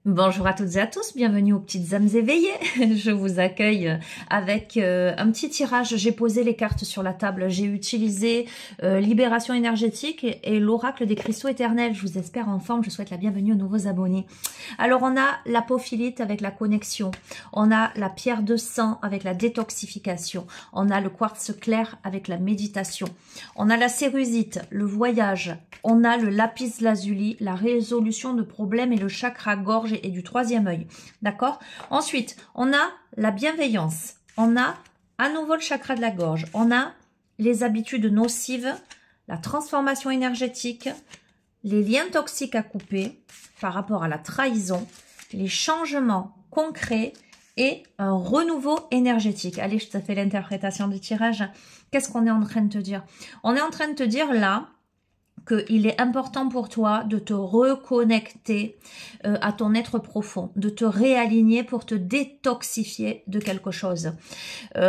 Bonjour à toutes et à tous, bienvenue aux petites âmes éveillées. Je vous accueille avec un petit tirage. J'ai posé les cartes sur la table, j'ai utilisé Libération énergétique et l'oracle des cristaux éternels. Je vous espère en forme, je souhaite la bienvenue aux nouveaux abonnés. Alors on a l'apophilite avec la connexion, on a la pierre de sang avec la détoxification, on a le quartz clair avec la méditation, on a la cérusite, le voyage, on a le lapis lazuli, la résolution de problèmes et le chakra gorge et du troisième œil. D'accord? Ensuite, on a la bienveillance. On a à nouveau le chakra de la gorge. On a les habitudes nocives, la transformation énergétique, les liens toxiques à couper par rapport à la trahison, les changements concrets et un renouveau énergétique. Allez, je te fais l'interprétation du tirage. Qu'est-ce qu'on est en train de te dire? On est en train de te dire là qu'il est important pour toi de te reconnecter à ton être profond, de te réaligner pour te détoxifier de quelque chose.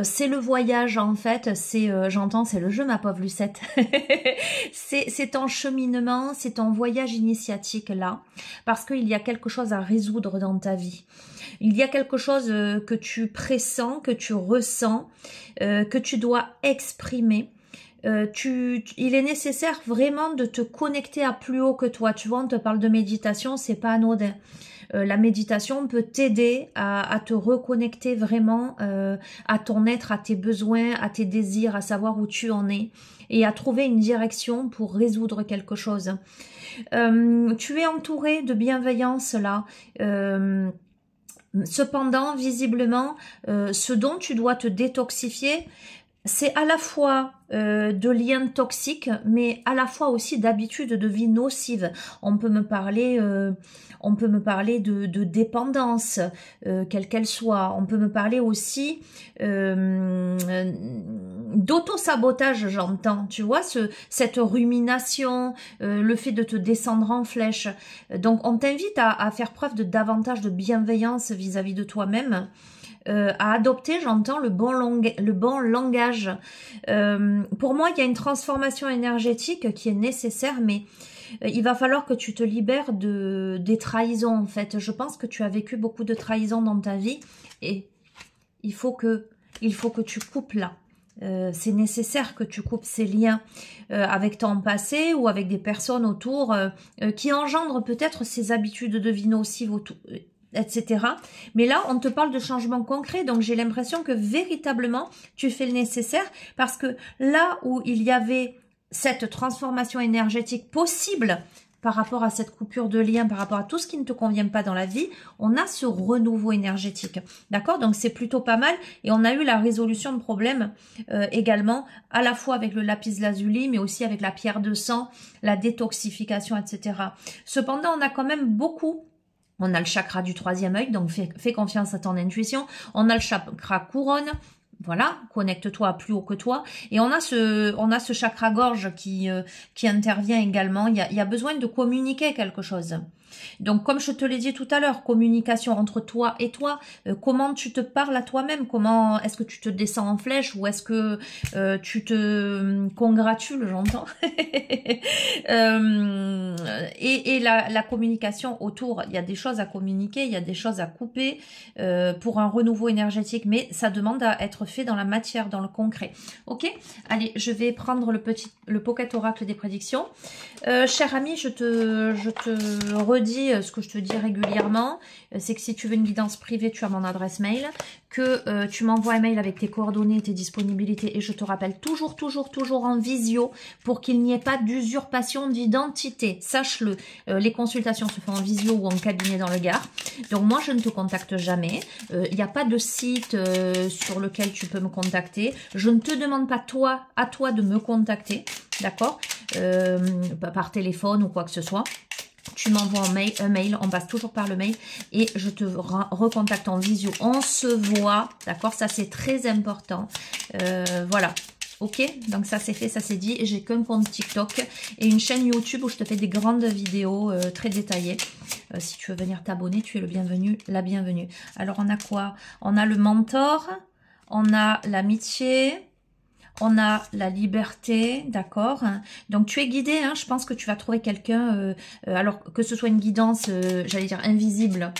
C'est le voyage en fait, c'est j'entends, c'est le jeu ma pauvre Lucette. c'est ton cheminement, c'est ton voyage initiatique là, parce qu'il y a quelque chose à résoudre dans ta vie. Il y a quelque chose que tu pressens, que tu ressens, que tu dois exprimer. Il est nécessaire vraiment de te connecter à plus haut que toi. Tu vois, on te parle de méditation, c'est pas anodin. La méditation peut t'aider à te reconnecter vraiment à ton être, à tes besoins, à tes désirs, à savoir où tu en es et à trouver une direction pour résoudre quelque chose. Tu es entouré de bienveillance là. Cependant, visiblement, ce dont tu dois te détoxifier, c'est à la fois de liens toxiques, mais à la fois aussi d'habitudes de vie nocives. On peut me parler de dépendance, quelle qu'elle soit. On peut me parler aussi d'auto-sabotage, j'entends. Tu vois, cette rumination, le fait de te descendre en flèche. Donc, on t'invite à faire preuve de davantage de bienveillance vis-à-vis de toi-même. À adopter, j'entends, le bon langage. Pour moi, il y a une transformation énergétique qui est nécessaire, mais il va falloir que tu te libères des trahisons, en fait. Je pense que tu as vécu beaucoup de trahisons dans ta vie et il faut que tu coupes là. C'est nécessaire que tu coupes ces liens avec ton passé ou avec des personnes autour qui engendrent peut-être ces habitudes de vie nocives autour, etc. Mais là, on te parle de changements concrets, donc j'ai l'impression que véritablement, tu fais le nécessaire parce que là où il y avait cette transformation énergétique possible par rapport à cette coupure de lien, par rapport à tout ce qui ne te convient pas dans la vie, on a ce renouveau énergétique. D'accord? Donc c'est plutôt pas mal et on a eu la résolution de problèmes également, à la fois avec le lapis lazuli, mais aussi avec la pierre de sang, la détoxification, etc. Cependant, on a quand même beaucoup. On a le chakra du troisième œil, donc fais confiance à ton intuition. On a le chakra couronne, voilà, connecte-toi à plus haut que toi. Et on a ce chakra gorge qui intervient également. Il y a besoin de communiquer quelque chose. Donc, comme je te l'ai dit tout à l'heure, communication entre toi et toi. Comment tu te parles à toi-même? Comment est-ce que tu te descends en flèche ou est-ce que tu te congratules, j'entends. Et la communication autour, il y a des choses à communiquer, il y a des choses à couper pour un renouveau énergétique, mais ça demande à être fait dans la matière, dans le concret. Ok? Allez, je vais prendre le pocket oracle des prédictions. Cher ami, je te redis ce que je te dis régulièrement, c'est que si tu veux une guidance privée, tu as mon adresse mail, que tu m'envoies un mail avec tes coordonnées, tes disponibilités, et je te rappelle toujours en visio pour qu'il n'y ait pas d'usurpation d'identité. Sache-le, les consultations se font en visio ou en cabinet dans le Gard. Donc moi, je ne te contacte jamais. Il n'y a pas de site sur lequel tu peux me contacter. Je ne te demande pas à toi de me contacter, d'accord, par téléphone ou quoi que ce soit. Tu m'envoies un mail, on passe toujours par le mail et je te recontacte en visio. On se voit, d'accord? Ça, c'est très important. Voilà. Ok, donc ça c'est fait, ça c'est dit. J'ai qu'un compte TikTok et une chaîne YouTube où je te fais des grandes vidéos très détaillées. Si tu veux venir t'abonner, tu es le bienvenu, la bienvenue. Alors on a quoi? On a le mentor, on a l'amitié, On a la liberté, d'accord. Donc tu es guidé, hein, je pense que tu vas trouver quelqu'un, alors que ce soit une guidance, j'allais dire invisible,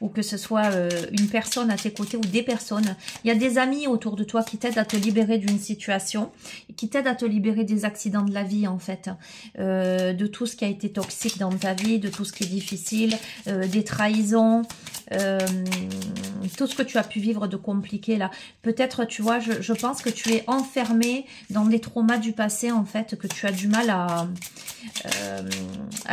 ou que ce soit une personne à tes côtés ou des personnes. Il y a des amis autour de toi qui t'aident à te libérer d'une situation, qui t'aident à te libérer des accidents de la vie en fait, de tout ce qui a été toxique dans ta vie, de tout ce qui est difficile, des trahisons, tout ce que tu as pu vivre de compliqué là. Peut-être, tu vois, je pense que tu es enfermé dans des traumas du passé en fait, que tu as du mal à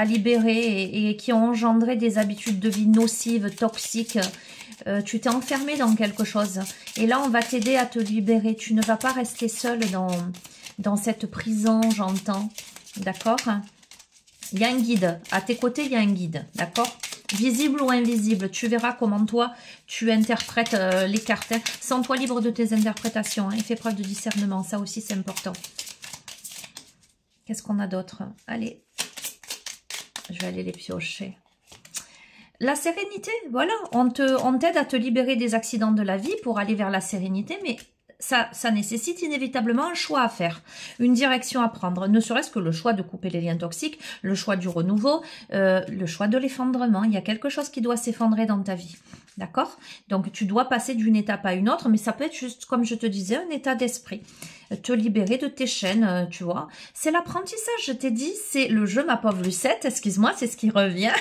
libérer et qui ont engendré des habitudes de vie nocives, toxiques. Tu t'es enfermé dans quelque chose. Et là, on va t'aider à te libérer. Tu ne vas pas rester seul dans cette prison, j'entends. D'accord? Il y a un guide. À tes côtés, il y a un guide. D'accord? Visible ou invisible, tu verras comment toi, tu interprètes les cartes. Hein. Sens-toi libre de tes interprétations. Hein, et fais preuve de discernement. Ça aussi, c'est important. Qu'est-ce qu'on a d'autre? Allez. Je vais aller les piocher. La sérénité, voilà. On t'aide à te libérer des accidents de la vie pour aller vers la sérénité, mais ça nécessite inévitablement un choix à faire, une direction à prendre, ne serait-ce que le choix de couper les liens toxiques, le choix du renouveau, le choix de l'effondrement. Il y a quelque chose qui doit s'effondrer dans ta vie, d'accord? Donc tu dois passer d'une étape à une autre, mais ça peut être juste, comme je te disais, un état d'esprit. Te libérer de tes chaînes, tu vois. C'est l'apprentissage, je t'ai dit, c'est le jeu, ma pauvre Lucette, excuse-moi, c'est ce qui revient.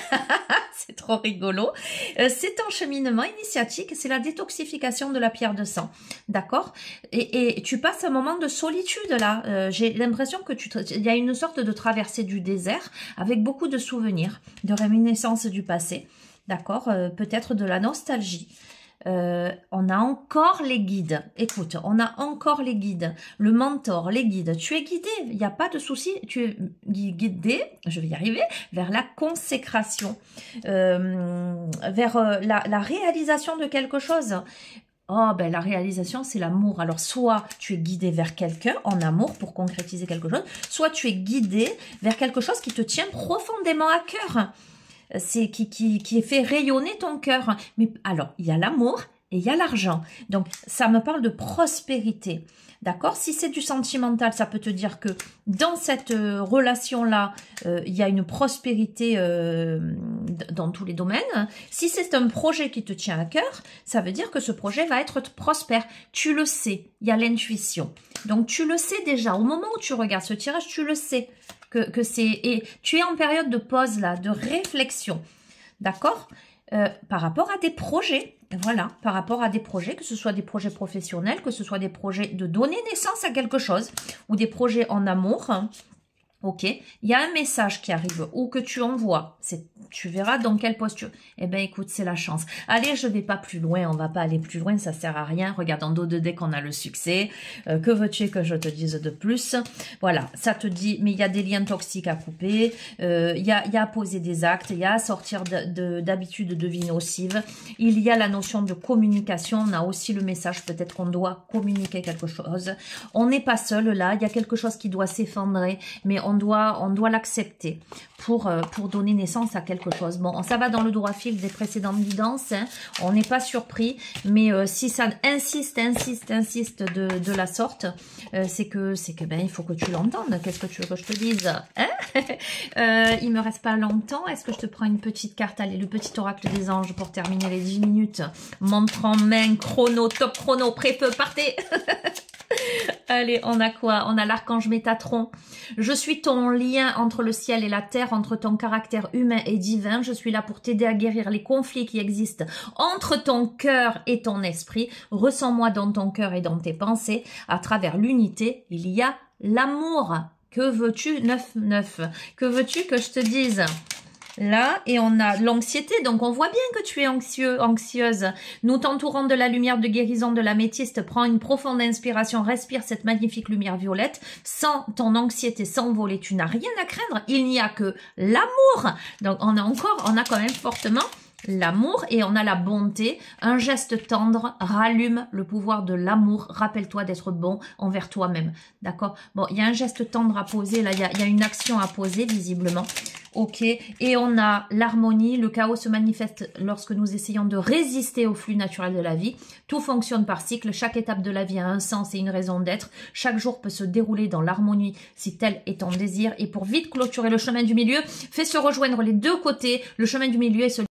C'est trop rigolo. C'est un cheminement initiatique, c'est la détoxification de la pierre de sang, d'accord? Et tu passes un moment de solitude là. J'ai l'impression que il y a une sorte de traversée du désert avec beaucoup de souvenirs, de réminiscences du passé, d'accord? Peut-être de la nostalgie. On a encore les guides. Écoute, on a encore les guides. Le mentor, les guides. Tu es guidé, il n'y a pas de souci. Tu es guidé, je vais y arriver, vers la consécration, vers la réalisation de quelque chose. Oh, ben la réalisation, c'est l'amour. Alors, soit tu es guidé vers quelqu'un en amour pour concrétiser quelque chose, soit tu es guidé vers quelque chose qui te tient profondément à cœur. C'est qui fait rayonner ton cœur. Mais alors, il y a l'amour et il y a l'argent. Donc, ça me parle de prospérité. D'accord? Si c'est du sentimental, ça peut te dire que dans cette relation-là, il y a une prospérité dans tous les domaines. Si c'est un projet qui te tient à cœur, ça veut dire que ce projet va être prospère. Tu le sais, il y a l'intuition. Donc, tu le sais déjà. Au moment où tu regardes ce tirage, tu le sais. Que c'est, et tu es en période de pause là, de réflexion, d'accord, par rapport à des projets, voilà, par rapport à des projets, que ce soit des projets professionnels, que ce soit des projets de donner naissance à quelque chose, ou des projets en amour, ok, il y a un message qui arrive, ou que tu envoies, tu verras dans quelle posture. Eh bien, écoute, c'est la chance. Allez, je vais pas plus loin, on va pas aller plus loin, ça sert à rien. Regarde, en dos de deck, on a le succès. Que veux-tu que je te dise de plus? Voilà, ça te dit, mais il y a des liens toxiques à couper, il y a à poser des actes, il y a à sortir d'habitudes de vie nocives. Il y a la notion de communication, on a aussi le message, peut-être qu'on doit communiquer quelque chose. On n'est pas seul là, il y a quelque chose qui doit s'effondrer, mais on doit l'accepter pour donner naissance à quelque chose. Bon, ça va dans le droit fil des précédentes guidances, hein. On n'est pas surpris, mais si ça insiste de la sorte, c'est que ben il faut que tu l'entendes. Qu'est-ce que tu veux que je te dise, hein? Il me reste pas longtemps. Est-ce que je te prends une petite carte? Allez, le petit oracle des anges pour terminer les 10 minutes. Montre en main, chrono, top chrono, pré-feu, partez. Allez, on a quoi? On a l'archange Métatron. Je suis ton lien entre le ciel et la terre, entre ton caractère humain et divin. Je suis là pour t'aider à guérir les conflits qui existent entre ton cœur et ton esprit. Ressens-moi dans ton cœur et dans tes pensées. À travers l'unité, il y a l'amour. Que veux-tu? 9-9. Que veux-tu que je te dise? Là, et on a l'anxiété, donc on voit bien que tu es anxieuse. Nous t'entourons de la lumière de guérison de l'améthyste. Prends une profonde inspiration, respire cette magnifique lumière violette. Sans ton anxiété s'envoler, tu n'as rien à craindre. Il n'y a que l'amour. Donc on a quand même fortement l'amour et on a la bonté. Un geste tendre rallume le pouvoir de l'amour. Rappelle-toi d'être bon envers toi-même. D'accord? Bon, il y a un geste tendre à poser. Là, il y a une action à poser visiblement. Ok, et on a l'harmonie, le chaos se manifeste lorsque nous essayons de résister au flux naturel de la vie. Tout fonctionne par cycle, chaque étape de la vie a un sens et une raison d'être. Chaque jour peut se dérouler dans l'harmonie si tel est ton désir. Et pour vite clôturer le chemin du milieu, fais se rejoindre les deux côtés. Le chemin du milieu est celui